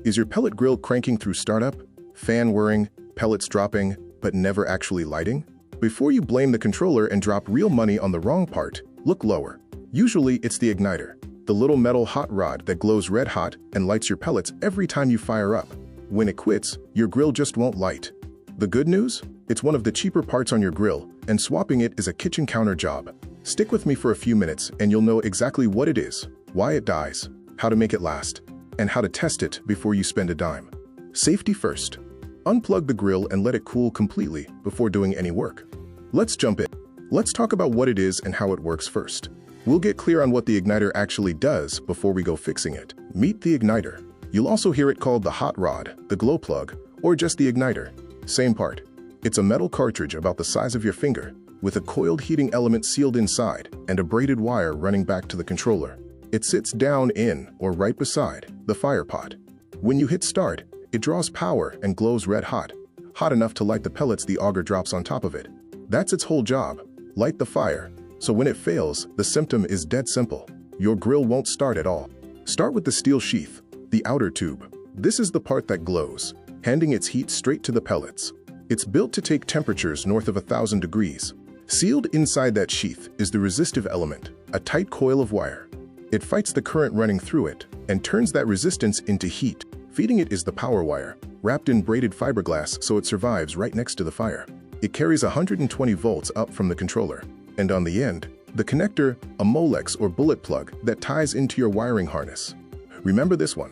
Is your pellet grill cranking through startup, fan whirring, pellets dropping, but never actually lighting? Before you blame the controller and drop real money on the wrong part, look lower. Usually it's the igniter, the little metal hot rod that glows red hot and lights your pellets every time you fire up. When it quits, your grill just won't light. The good news? It's one of the cheaper parts on your grill, and swapping it is a kitchen counter job. Stick with me for a few minutes and you'll know exactly what it is, why it dies, how to make it last, and how to test it before you spend a dime. Safety first. Unplug the grill and let it cool completely before doing any work. Let's jump in. Let's talk about what it is and how it works first. We'll get clear on what the igniter actually does before we go fixing it. Meet the igniter. You'll also hear it called the hot rod, the glow plug, or just the igniter. Same part. It's a metal cartridge about the size of your finger, with a coiled heating element sealed inside and a braided wire running back to the controller. It sits down in, or right beside, the fire pot. When you hit start, it draws power and glows red hot, hot enough to light the pellets the auger drops on top of it. That's its whole job, light the fire. So when it fails, the symptom is dead simple. Your grill won't start at all. Start with the steel sheath, the outer tube. This is the part that glows, handing its heat straight to the pellets. It's built to take temperatures north of 1,000 degrees. Sealed inside that sheath is the resistive element, a tight coil of wire. It fights the current running through it and turns that resistance into heat. Feeding it is the power wire, wrapped in braided fiberglass so it survives right next to the fire. It carries 120 volts up from the controller. And on the end, the connector, a Molex or bullet plug that ties into your wiring harness. Remember this one.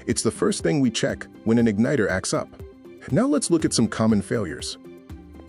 It's the first thing we check when an igniter acts up. Now let's look at some common failures.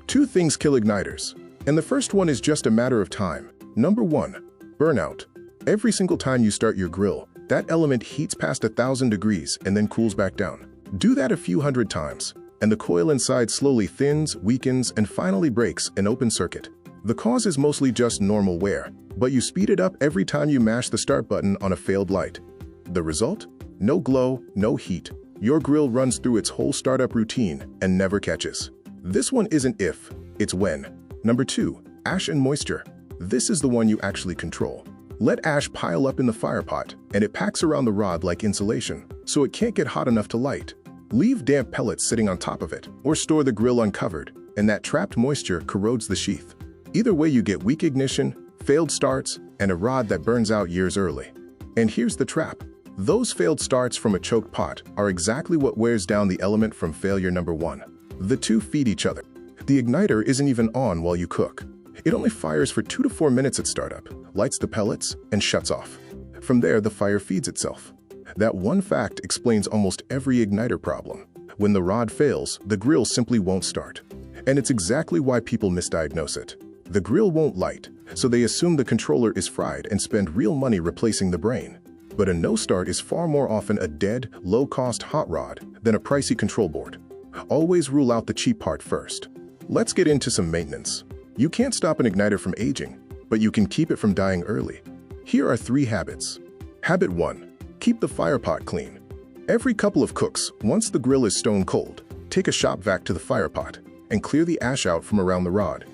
2 things kill igniters, and the first one is just a matter of time. Number 1, burnout. Every single time you start your grill, that element heats past 1,000 degrees and then cools back down. Do that a few hundred times, and the coil inside slowly thins, weakens, and finally breaks an open circuit. The cause is mostly just normal wear, but you speed it up every time you mash the start button on a failed light. The result? No glow, no heat. Your grill runs through its whole startup routine and never catches. This one isn't if, it's when. Number 2, ash and moisture. This is the one you actually control. Let ash pile up in the fire pot, and it packs around the rod like insulation, so it can't get hot enough to light. Leave damp pellets sitting on top of it, or store the grill uncovered, and that trapped moisture corrodes the sheath. Either way, you get weak ignition, failed starts, and a rod that burns out years early. And here's the trap. Those failed starts from a choked pot are exactly what wears down the element from failure number 1. The two feed each other. The igniter isn't even on while you cook. It only fires for 2 to 4 minutes at startup, lights the pellets, and shuts off. From there, the fire feeds itself. That one fact explains almost every igniter problem. When the rod fails, the grill simply won't start. And it's exactly why people misdiagnose it. The grill won't light, so they assume the controller is fried and spend real money replacing the brain. But a no-start is far more often a dead, low-cost hot rod than a pricey control board. Always rule out the cheap part first. Let's get into some maintenance. You can't stop an igniter from aging, but you can keep it from dying early. Here are 3 habits. Habit 1. Keep the fire pot clean. Every couple of cooks, once the grill is stone cold, take a shop vac to the fire pot and clear the ash out from around the rod.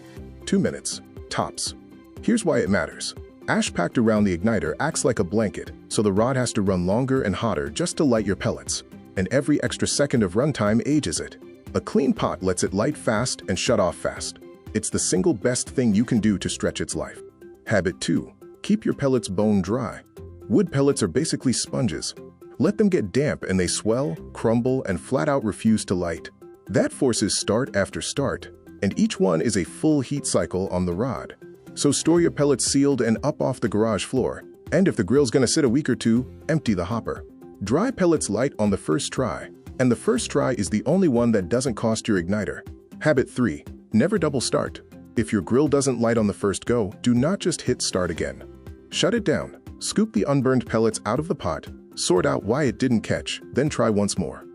2 minutes, tops. Here's why it matters. Ash packed around the igniter acts like a blanket, so the rod has to run longer and hotter just to light your pellets, and every extra second of runtime ages it. A clean pot lets it light fast and shut off fast. It's the single best thing you can do to stretch its life. Habit 2. Keep your pellets bone dry. Wood pellets are basically sponges. Let them get damp and they swell, crumble, and flat out refuse to light. That forces start after start, and each one is a full heat cycle on the rod. So store your pellets sealed and up off the garage floor, and if the grill's gonna sit a week or 2, empty the hopper. Dry pellets light on the first try, and the first try is the only one that doesn't cost your igniter. Habit 3. Never double start. If your grill doesn't light on the first go, do not just hit start again. Shut it down, scoop the unburned pellets out of the pot, sort out why it didn't catch, then try once more.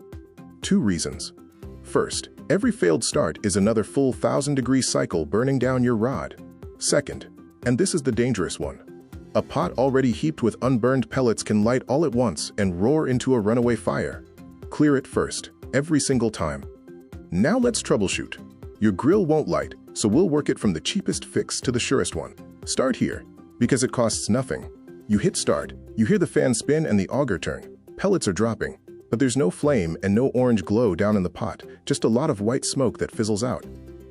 2 reasons. First, every failed start is another full 1,000-degree cycle burning down your rod. Second, and this is the dangerous one, a pot already heaped with unburned pellets can light all at once and roar into a runaway fire. Clear it first, every single time. Now let's troubleshoot. Your grill won't light, so we'll work it from the cheapest fix to the surest one. Start here, because it costs nothing. You hit start, you hear the fan spin and the auger turn. Pellets are dropping. But there's no flame and no orange glow down in the pot, just a lot of white smoke that fizzles out.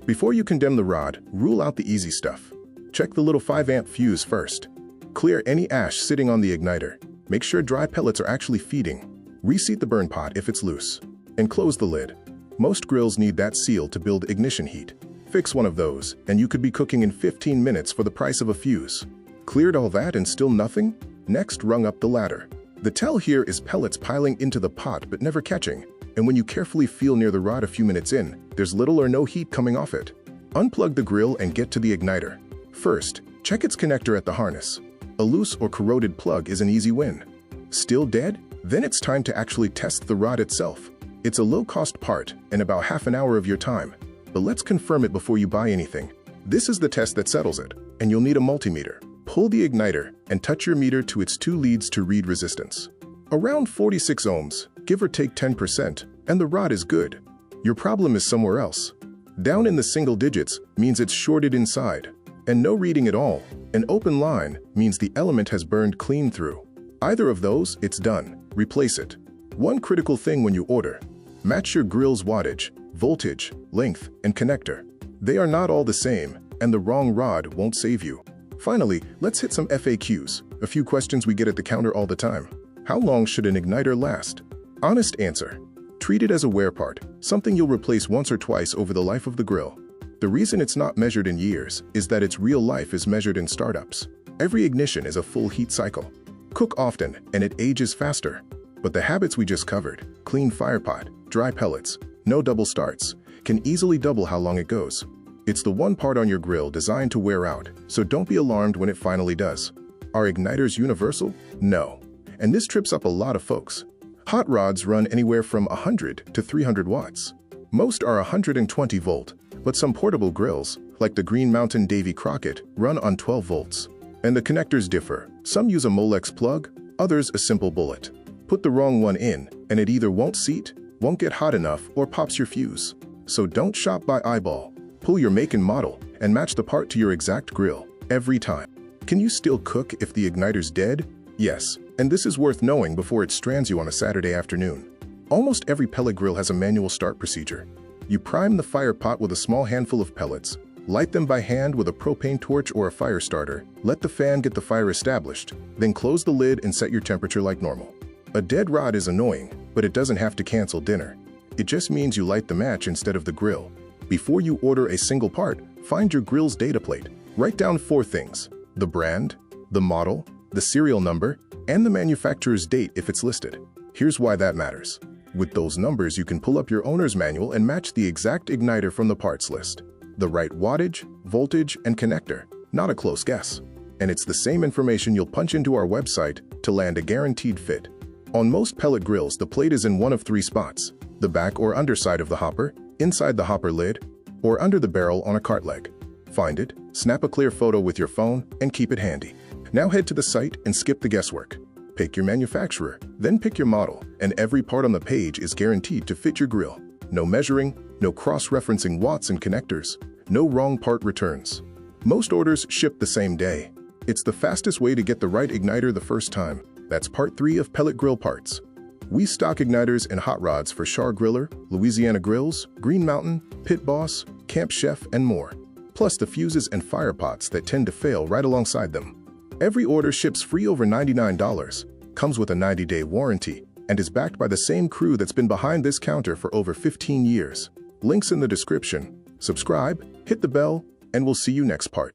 Before you condemn the rod, rule out the easy stuff. Check the little 5-amp fuse first. Clear any ash sitting on the igniter. Make sure dry pellets are actually feeding. Reseat the burn pot if it's loose. And close the lid. Most grills need that seal to build ignition heat. Fix one of those, and you could be cooking in 15 minutes for the price of a fuse. Cleared all that and still nothing? Next, rung up the ladder. The tell here is pellets piling into the pot but never catching, and when you carefully feel near the rod a few minutes in, there's little or no heat coming off it. Unplug the grill and get to the igniter. First, check its connector at the harness. A loose or corroded plug is an easy win. Still dead? Then it's time to actually test the rod itself. It's a low-cost part and about half an hour of your time. But let's confirm it before you buy anything. This is the test that settles it, and you'll need a multimeter. Pull the igniter and touch your meter to its 2 leads to read resistance. Around 46 ohms, give or take 10%, and the rod is good. Your problem is somewhere else. Down in the single digits means it's shorted inside, and no reading at all. An open line means the element has burned clean through. Either of those, it's done. Replace it. One critical thing when you order: match your grill's wattage, voltage, length, and connector. They are not all the same, and the wrong rod won't save you. Finally, let's hit some FAQs, a few questions we get at the counter all the time. How long should an igniter last? Honest answer: treat it as a wear part, something you'll replace once or twice over the life of the grill. The reason it's not measured in years is that its real life is measured in startups. Every ignition is a full heat cycle. Cook often, and it ages faster. But the habits we just covered, clean firepot, dry pellets, no double starts, can easily double how long it goes. It's the one part on your grill designed to wear out, so don't be alarmed when it finally does. Are igniters universal? No. And this trips up a lot of folks. Hot rods run anywhere from 100 to 300 watts. Most are 120 volt, but some portable grills, like the Green Mountain Davy Crockett, run on 12 volts. And the connectors differ. Some use a Molex plug, others a simple bullet. Put the wrong one in, and it either won't seat, won't get hot enough, or pops your fuse. So don't shop by eyeball. Pull your make and model, and match the part to your exact grill, every time. Can you still cook if the igniter's dead? Yes, and this is worth knowing before it strands you on a Saturday afternoon. Almost every pellet grill has a manual start procedure. You prime the fire pot with a small handful of pellets, light them by hand with a propane torch or a fire starter, let the fan get the fire established, then close the lid and set your temperature like normal. A dead rod is annoying, but it doesn't have to cancel dinner. It just means you light the match instead of the grill. Before you order a single part, find your grill's data plate. Write down 4 things: the brand, the model, the serial number, and the manufacturer's date if it's listed. Here's why that matters. With those numbers, you can pull up your owner's manual and match the exact igniter from the parts list. The right wattage, voltage, and connector, not a close guess. And it's the same information you'll punch into our website to land a guaranteed fit. On most pellet grills, the plate is in one of 3 spots: the back or underside of the hopper, inside the hopper lid, or under the barrel on a cart leg. Find it, snap a clear photo with your phone, and keep it handy. Now head to the site and skip the guesswork. Pick your manufacturer, then pick your model, and every part on the page is guaranteed to fit your grill. No measuring, no cross-referencing watts and connectors, no wrong part returns. Most orders ship the same day. It's the fastest way to get the right igniter the first time. That's part 3 of Pellet Grill Parts. We stock igniters and hot rods for Char-Griller, Louisiana Grills, Green Mountain, Pit Boss, Camp Chef, and more. Plus the fuses and fire pots that tend to fail right alongside them. Every order ships free over $99, comes with a 90-day warranty, and is backed by the same crew that's been behind this counter for over 15 years. Links in the description. Subscribe, hit the bell, and we'll see you next part.